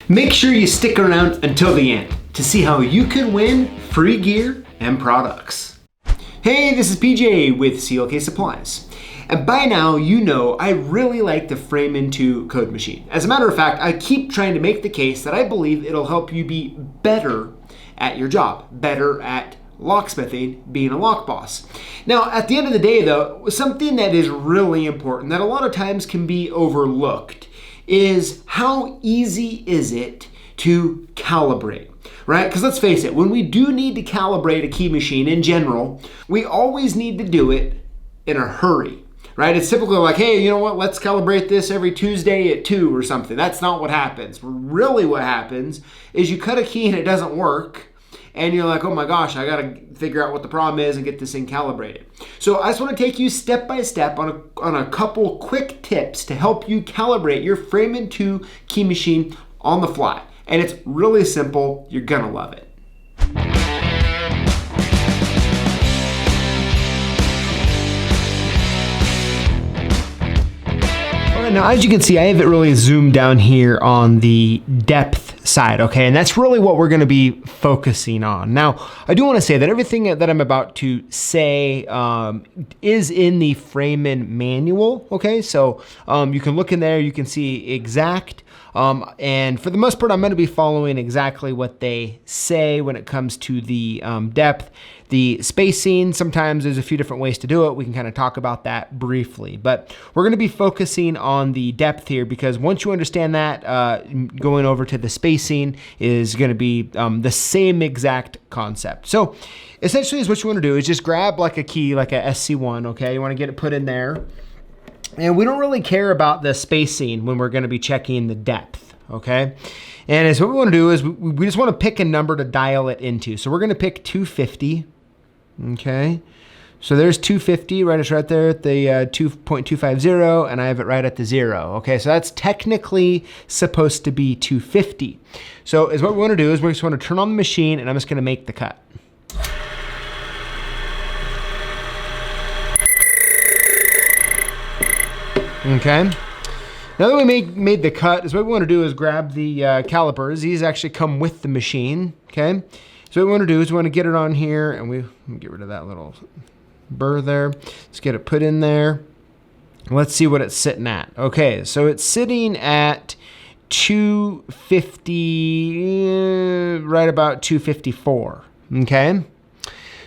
Make sure you stick around until the end to see how you can win free gear and products. Hey, this is PJ with CLK Supplies. And by now, you know I really like the Frame Into Code Machine. As a matter of fact, I keep trying to make the case that I believe it'll help you be better at your job, better at locksmithing, being a lock boss. Now, at the end of the day though, something that is really important that a lot of times can be overlooked is how easy is it to calibrate, right? Because let's face it, when we do need to calibrate a key machine in general, we always need to do it in a hurry, right? It's typically like, hey, you know what? Let's calibrate this every Tuesday at 2 or something. That's not what happens. Really what happens is you cut a key and it doesn't work, and you're like, oh my gosh, I gotta figure out what the problem is and get this thing calibrated. So I just wanna take you step by step on a couple quick tips to help you calibrate your Frame Into key machine on the fly. And it's really simple, you're gonna love it. Now, as you can see, I have it really zoomed down here on the depth side, okay? And that's really what we're gonna be focusing on. Now, I do wanna say that everything that I'm about to say is in the Frame-In manual, okay? So you can look in there, you can see exact, and for the most part, I'm gonna be following exactly what they say when it comes to the depth. The spacing, sometimes there's a few different ways to do it. We can kind of talk about that briefly, but we're gonna be focusing on the depth here because once you understand that, going over to the spacing is gonna be the same exact concept. So essentially is what you wanna do is just grab like a key, like a SC1, okay? You wanna get it put in there. And we don't really care about the spacing when we're gonna be checking the depth, okay? And so what we wanna do is we just wanna pick a number to dial it into. So we're gonna pick 250, okay? So there's 250, right? It's right there at the 2.250, and I have it right at the 0, okay? So that's technically supposed to be 250. So is what we wanna do is we just wanna turn on the machine, and I'm just gonna make the cut. Okay. Now that we made the cut, is what we want to do is grab the calipers. These actually come with the machine, okay? So what we want to do is we want to get it on here, and we get rid of that little burr there. Let's get it put in there. Let's see what it's sitting at. Okay, so it's sitting at 250, right about 254, okay?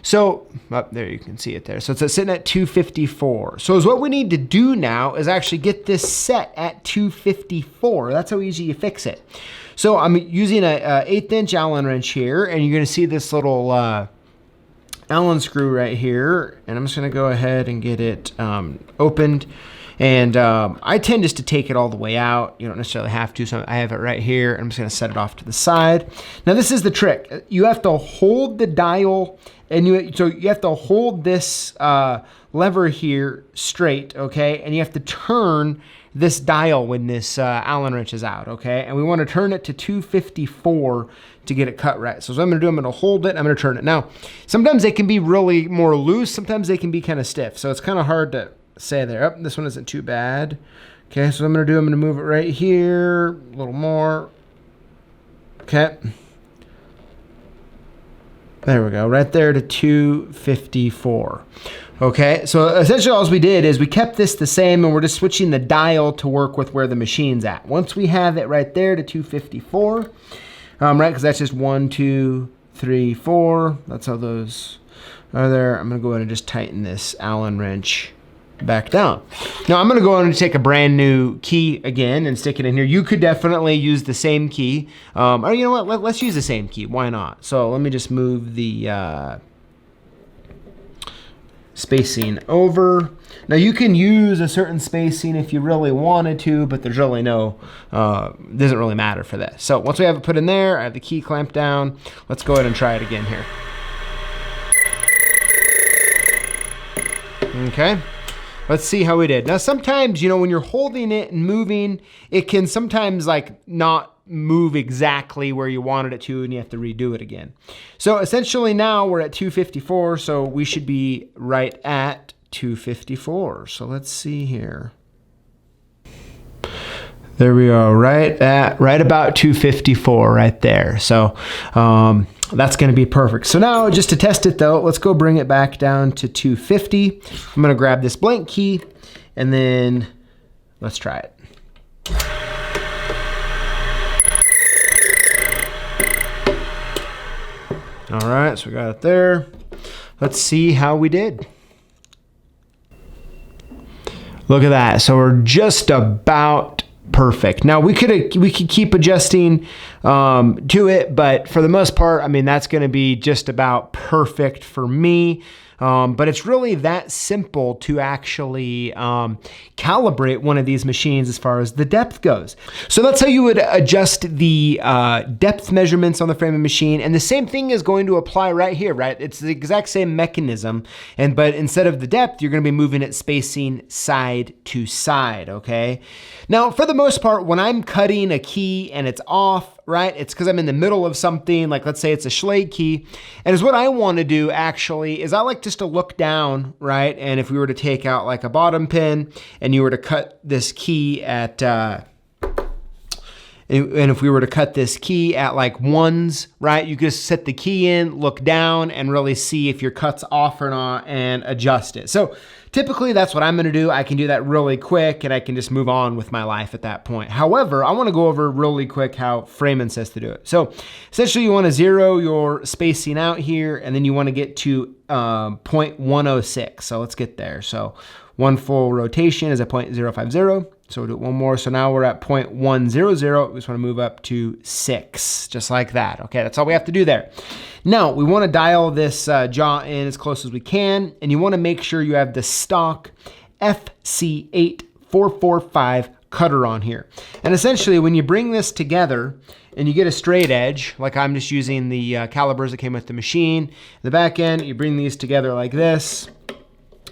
So, there you can see it there. So it's sitting at 254. So what we need to do now is actually get this set at 254. That's how easy you fix it. So I'm using a 1/8 inch Allen wrench here, and you're gonna see this little Allen screw right here. And I'm just gonna go ahead and get it opened. And I tend just to take it all the way out. You don't necessarily have to, so I have it right here. I'm just gonna set it off to the side. Now this is the trick. You have to hold the dial, and so you have to hold this lever here straight, okay? And you have to turn this dial when this Allen wrench is out, okay? And we wanna turn it to 254 to get it cut right. So what I'm gonna do, I'm gonna hold it, I'm gonna turn it. Now, sometimes they can be really more loose, sometimes they can be kind of stiff. So it's kind of hard to say there. Oh, this one isn't too bad. Okay, so what I'm gonna do, I'm gonna move it right here, a little more. Okay. There we go, right there to 254. Okay, so essentially all we did is we kept this the same, and we're just switching the dial to work with where the machine's at. Once we have it right there to 254, right, because that's just 1, 2, 3, 4. That's how those are there. I'm gonna go ahead and just tighten this Allen wrench back down. Now I'm gonna go ahead and take a brand new key again and stick it in here. You could definitely use the same key, or you know what, let's use the same key, why not? So let me just move the spacing over. Now you can use a certain spacing if you really wanted to, but there's really no, doesn't really matter for this. So once we have it put in there, I have the key clamped down. Let's go ahead and try it again here. Okay. Let's see how we did. Now sometimes, you know, when you're holding it and moving, it can sometimes like not move exactly where you wanted it to, and you have to redo it again. So essentially now we're at 254, so we should be right at 254. So let's see here. There we are, right about 254 right there. So that's going to be perfect. So now just to test it though, let's go bring it back down to 250. I'm going to grab this blank key and then let's try it. All right, so we got it there. Let's see how we did. Look at that. So we're just about perfect. Now we could keep adjusting to it, but for the most part, I mean, that's going to be just about perfect for me. But it's really that simple to actually calibrate one of these machines as far as the depth goes. So that's how you would adjust the depth measurements on the framing machine. And the same thing is going to apply right here, right? It's the exact same mechanism. But instead of the depth, you're going to be moving it spacing side to side, okay? Now, for the most part, when I'm cutting a key and it's off, right? It's because I'm in the middle of something, like let's say it's a Schlage key. And is what I want to do actually is I like just to look down, right? And if we were to take out like a bottom pin and you were to cut this key at, and if we were to cut this key at like ones, right? You just set the key in, look down and really see if your cut's off or not and adjust it. So typically that's what I'm gonna do. I can do that really quick and I can just move on with my life at that point. However, I wanna go over really quick how Framan says to do it. So essentially you wanna zero your spacing out here and then you wanna get to 0.106. So let's get there. So one full rotation is a 0.050. So we'll do it one more. So now we're at 0.100. We just want to move up to 6, just like that. Okay, that's all we have to do there. Now, we want to dial this jaw in as close as we can, and you want to make sure you have the stock FC8445 cutter on here. And essentially, when you bring this together and you get a straight edge, like I'm just using the calipers that came with the machine, the back end, you bring these together like this,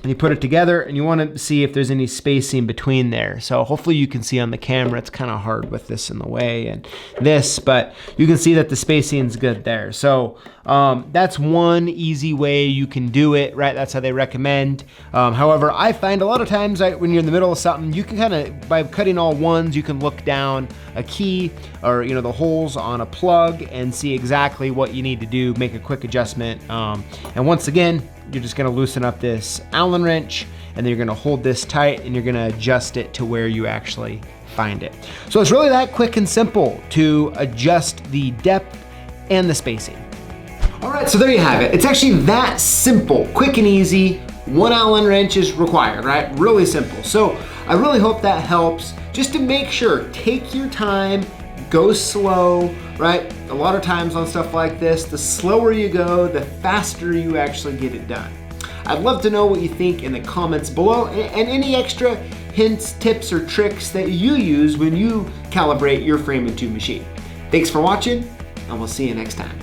and you put it together and you want to see if there's any spacing between there. So hopefully you can see on the camera, it's kind of hard with this in the way and this, but you can see that the spacing is good there. So that's one easy way you can do it, right? That's how they recommend. However, I find a lot of times when you're in the middle of something, you can kind of, by cutting all ones, you can look down a key or, you know, the holes on a plug and see exactly what you need to do, make a quick adjustment. And once again, you're just gonna loosen up this Allen wrench and then you're gonna hold this tight and you're gonna adjust it to where you actually find it. So it's really that quick and simple to adjust the depth and the spacing. All right, so there you have it. It's actually that simple, quick and easy. One Allen wrench is required, right? Really simple. So I really hope that helps. Just to make sure, take your time, go slow, right? A lot of times on stuff like this, the slower you go, the faster you actually get it done. I'd love to know what you think in the comments below and any extra hints, tips, or tricks that you use when you calibrate your Framan 2 machine. Thanks for watching, and we'll see you next time.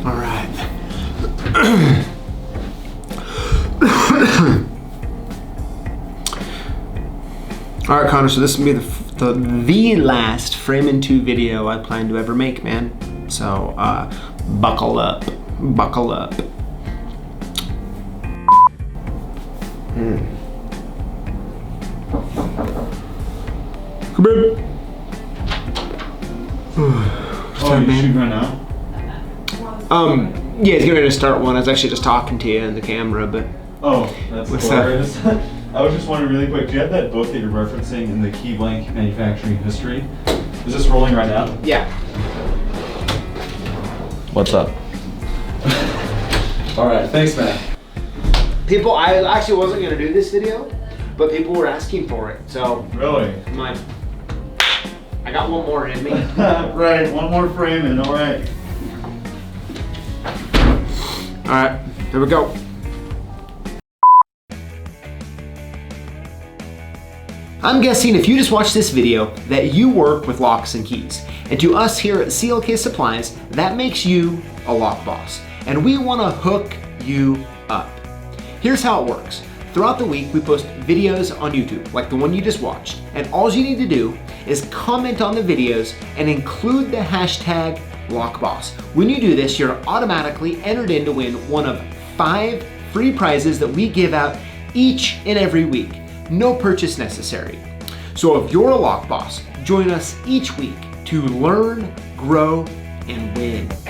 All right. All right, Connor, so this will be the last Framan 2 video I plan to ever make, man. So buckle up, buckle up. Come in. Oh, you should run out? Yeah, he's getting ready to start one. I was actually just talking to you in the camera, but... Oh, that's hilarious. I was just wondering really quick, do you have that book that you're referencing in the Key Blank Manufacturing History? Is this rolling right now? Yeah. What's up? All right, thanks, man. People, I actually wasn't gonna do this video, but people were asking for it, so. Really? I'm like, I got one more in me. Right, one more Framan, all right. All right, here we go. I'm guessing if you just watched this video that you work with locks and keys. And to us here at CLK Supplies, that makes you a lock boss. And we wanna hook you up. Here's how it works. Throughout the week, we post videos on YouTube, like the one you just watched. And all you need to do is comment on the videos and include the hashtag LockBoss. When you do this, you're automatically entered in to win one of 5 free prizes that we give out each and every week. No purchase necessary. So if you're a lock boss, join us each week to learn, grow, and win.